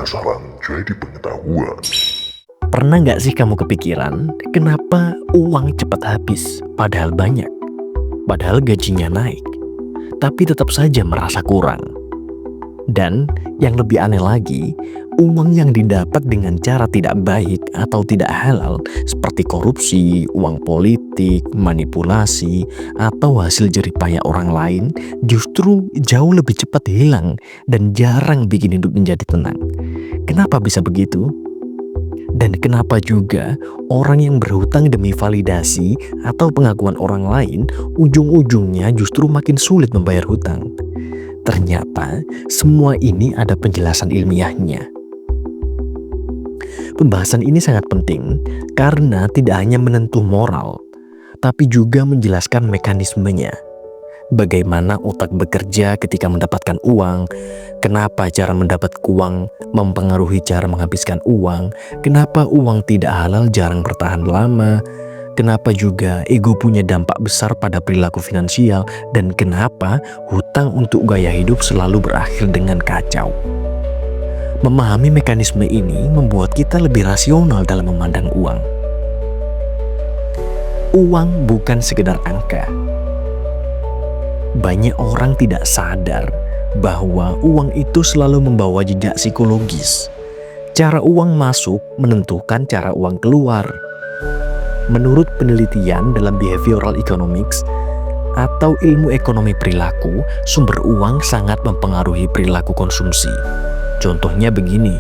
penasaran jadi pengetahuan. Pernah nggak sih kamu kepikiran kenapa uang cepat habis padahal banyak? Padahal gajinya naik, tapi tetap saja merasa kurang. Dan yang lebih aneh lagi, uang yang didapat dengan cara tidak baik atau tidak halal seperti korupsi, uang politik, manipulasi, atau hasil jeripaya orang lain justru jauh lebih cepat hilang dan jarang bikin hidup menjadi tenang. Kenapa bisa begitu? Dan kenapa juga orang yang berhutang demi validasi atau pengakuan orang lain ujung-ujungnya justru makin sulit membayar hutang? Ternyata semua ini ada penjelasan ilmiahnya. Pembahasan ini sangat penting karena tidak hanya menentuh moral, tapi juga menjelaskan mekanismenya. Bagaimana otak bekerja ketika mendapatkan uang, kenapa cara mendapat uang mempengaruhi cara menghabiskan uang, kenapa uang tidak halal jarang bertahan lama, kenapa juga ego punya dampak besar pada perilaku finansial, dan kenapa hutang untuk gaya hidup selalu berakhir dengan kacau. Memahami mekanisme ini membuat kita lebih rasional dalam memandang uang. Uang bukan sekedar angka. Banyak orang tidak sadar bahwa uang itu selalu membawa jejak psikologis. Cara uang masuk menentukan cara uang keluar. Menurut penelitian dalam behavioral economics atau ilmu ekonomi perilaku, sumber uang sangat mempengaruhi perilaku konsumsi. Contohnya begini,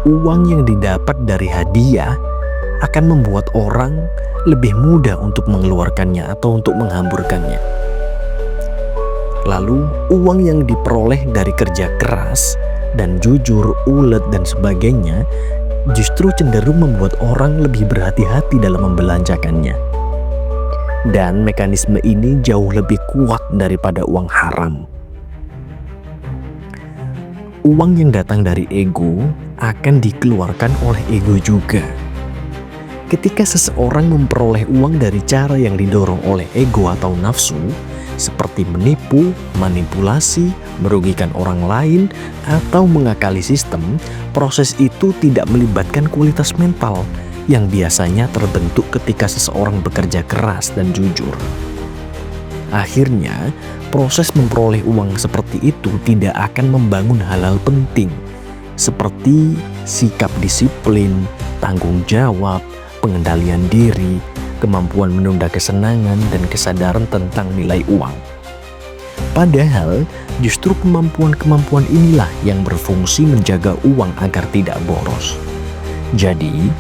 uang yang didapat dari hadiah akan membuat orang lebih mudah untuk mengeluarkannya atau untuk menghamburkannya. Lalu, uang yang diperoleh dari kerja keras dan jujur, ulet, dan sebagainya justru cenderung membuat orang lebih berhati-hati dalam membelanjakannya. Dan mekanisme ini jauh lebih kuat daripada uang haram. Uang yang datang dari ego akan dikeluarkan oleh ego juga. Ketika seseorang memperoleh uang dari cara yang didorong oleh ego atau nafsu, seperti menipu, manipulasi, merugikan orang lain, atau mengakali sistem, proses itu tidak melibatkan kualitas mental yang biasanya terbentuk ketika seseorang bekerja keras dan jujur. Akhirnya, proses memperoleh uang seperti itu tidak akan membangun hal-hal penting, seperti sikap disiplin, tanggung jawab, pengendalian diri, kemampuan menunda kesenangan, dan kesadaran tentang nilai uang. Padahal, justru kemampuan-kemampuan inilah yang berfungsi menjaga uang agar tidak boros. Jadi,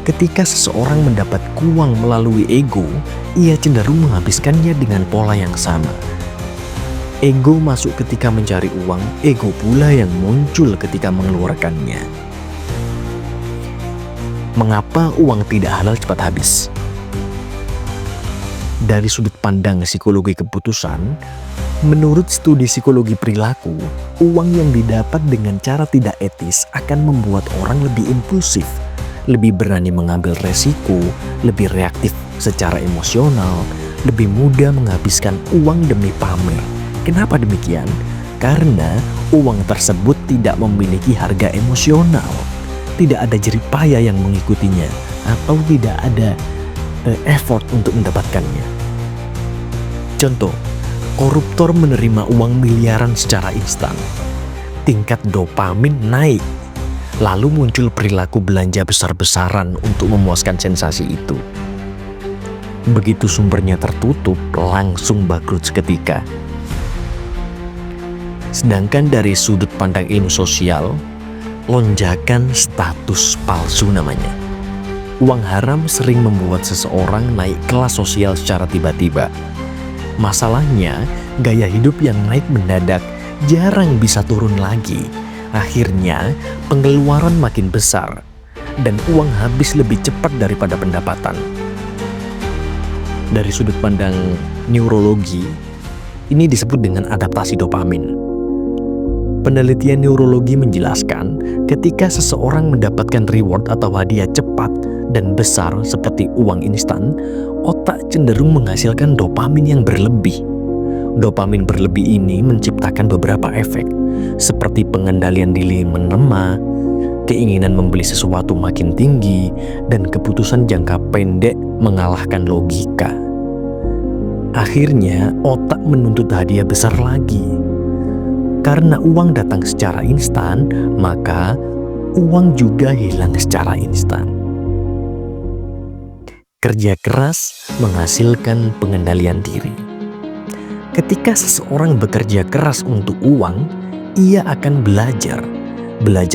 ketika seseorang mendapat uang melalui ego, ia cenderung menghabiskannya dengan pola yang sama. Ego masuk ketika mencari uang, ego pula yang muncul ketika mengeluarkannya. Mengapa uang tidak halal cepat habis? Dari sudut pandang psikologi keputusan, menurut studi psikologi perilaku, uang yang didapat dengan cara tidak etis akan membuat orang lebih impulsif, lebih berani mengambil resiko, lebih reaktif secara emosional, lebih mudah menghabiskan uang demi pamer. Kenapa demikian? Karena uang tersebut tidak memiliki harga emosional, tidak ada jeripaya yang mengikutinya, atau tidak ada effort untuk mendapatkannya. Contoh, koruptor menerima uang miliaran secara instan. Tingkat dopamin naik. Lalu muncul perilaku belanja besar-besaran untuk memuaskan sensasi itu. Begitu sumbernya tertutup, langsung bangkrut seketika. Sedangkan dari sudut pandang ilmu sosial, lonjakan status palsu namanya. Uang haram sering membuat seseorang naik kelas sosial secara tiba-tiba. Masalahnya, gaya hidup yang naik mendadak jarang bisa turun lagi. Akhirnya, pengeluaran makin besar dan uang habis lebih cepat daripada pendapatan. Dari sudut pandang neurologi, ini disebut dengan adaptasi dopamin. Penelitian neurologi menjelaskan ketika seseorang mendapatkan reward atau hadiah cepat dan besar seperti uang instan, otak cenderung menghasilkan dopamin yang berlebih. Dopamin berlebih ini menciptakan beberapa efek, seperti pengendalian diri melemah, keinginan membeli sesuatu makin tinggi, dan keputusan jangka pendek mengalahkan logika. Akhirnya, otak menuntut hadiah besar lagi. Karena uang datang secara instan, maka uang juga hilang secara instan. Kerja keras menghasilkan pengendalian diri. Ketika seseorang bekerja keras untuk uang, ia akan belajar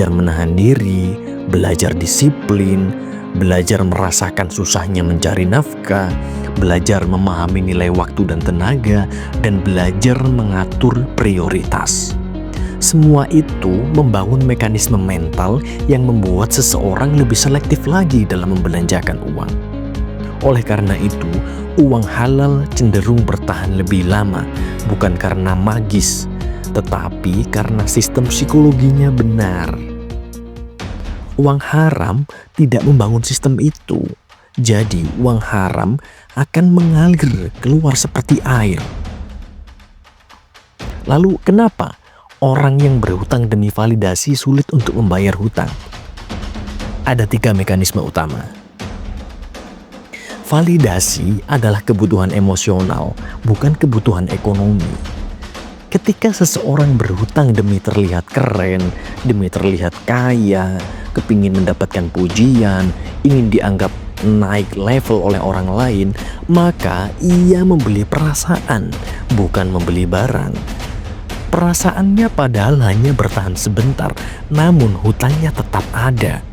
menahan diri, belajar disiplin, belajar merasakan susahnya mencari nafkah, belajar memahami nilai waktu dan tenaga, dan belajar mengatur prioritas. Semua itu membangun mekanisme mental yang membuat seseorang lebih selektif lagi dalam membelanjakan uang. Oleh karena itu, uang halal cenderung bertahan lebih lama, bukan karena magis, tetapi karena sistem psikologinya benar. Uang haram tidak membangun sistem itu. Jadi, uang haram akan mengalir keluar seperti air. Lalu, kenapa orang yang berhutang demi validasi sulit untuk membayar hutang? Ada 3 mekanisme utama. Validasi adalah kebutuhan emosional, bukan kebutuhan ekonomi. Ketika seseorang berhutang demi terlihat keren, demi terlihat kaya, kepingin mendapatkan pujian, ingin dianggap naik level oleh orang lain, maka ia membeli perasaan, bukan membeli barang. Perasaannya padahal hanya bertahan sebentar, namun hutangnya tetap ada.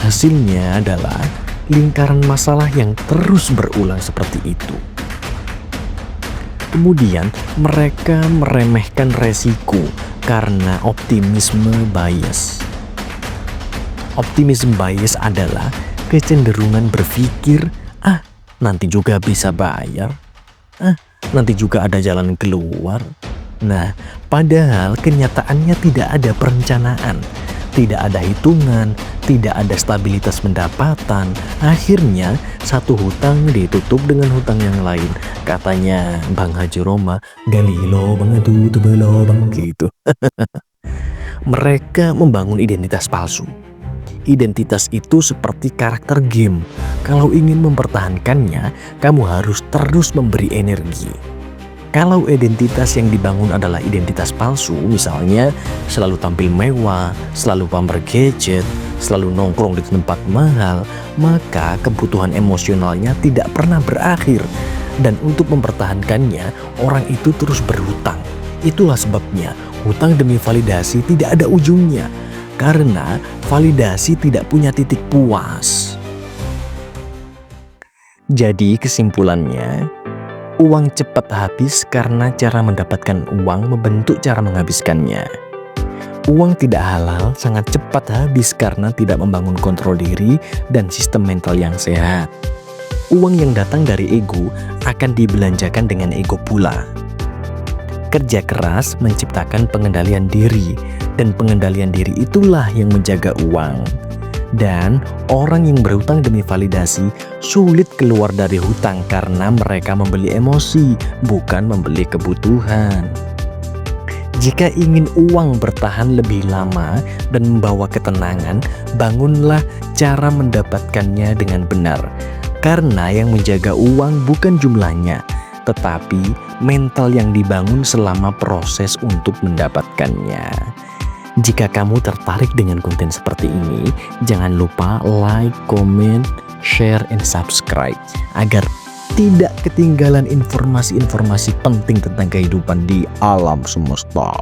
Hasilnya adalah lingkaran masalah yang terus berulang seperti itu. Kemudian mereka meremehkan resiko karena optimisme bias. Optimism bias adalah kecenderungan berpikir, nanti juga bisa bayar, nanti juga ada jalan keluar. Nah, padahal kenyataannya tidak ada perencanaan, tidak ada hitungan, tidak ada stabilitas pendapatan. Akhirnya satu hutang ditutup dengan hutang yang lain. Katanya Bang Haji Roma, gali lubang tutup lubang gitu. Mereka membangun identitas palsu. Identitas itu seperti karakter game. Kalau ingin mempertahankannya, kamu harus terus memberi energi. Kalau identitas yang dibangun adalah identitas palsu, misalnya selalu tampil mewah, selalu pamer gadget, selalu nongkrong di tempat mahal, maka kebutuhan emosionalnya tidak pernah berakhir. Dan untuk mempertahankannya, orang itu terus berhutang. Itulah sebabnya hutang demi validasi tidak ada ujungnya, karena validasi tidak punya titik puas. Jadi kesimpulannya, uang cepat habis karena cara mendapatkan uang membentuk cara menghabiskannya. Uang tidak halal sangat cepat habis karena tidak membangun kontrol diri dan sistem mental yang sehat. Uang yang datang dari ego akan dibelanjakan dengan ego pula. Kerja keras menciptakan pengendalian diri, dan pengendalian diri itulah yang menjaga uang. Dan orang yang berhutang demi validasi sulit keluar dari hutang karena mereka membeli emosi, bukan membeli kebutuhan. Jika ingin uang bertahan lebih lama dan membawa ketenangan, bangunlah cara mendapatkannya dengan benar. Karena yang menjaga uang bukan jumlahnya, tetapi mental yang dibangun selama proses untuk mendapatkannya. Jika kamu tertarik dengan konten seperti ini, jangan lupa like, comment, share, and subscribe agar tidak ketinggalan informasi-informasi penting tentang kehidupan di alam semesta.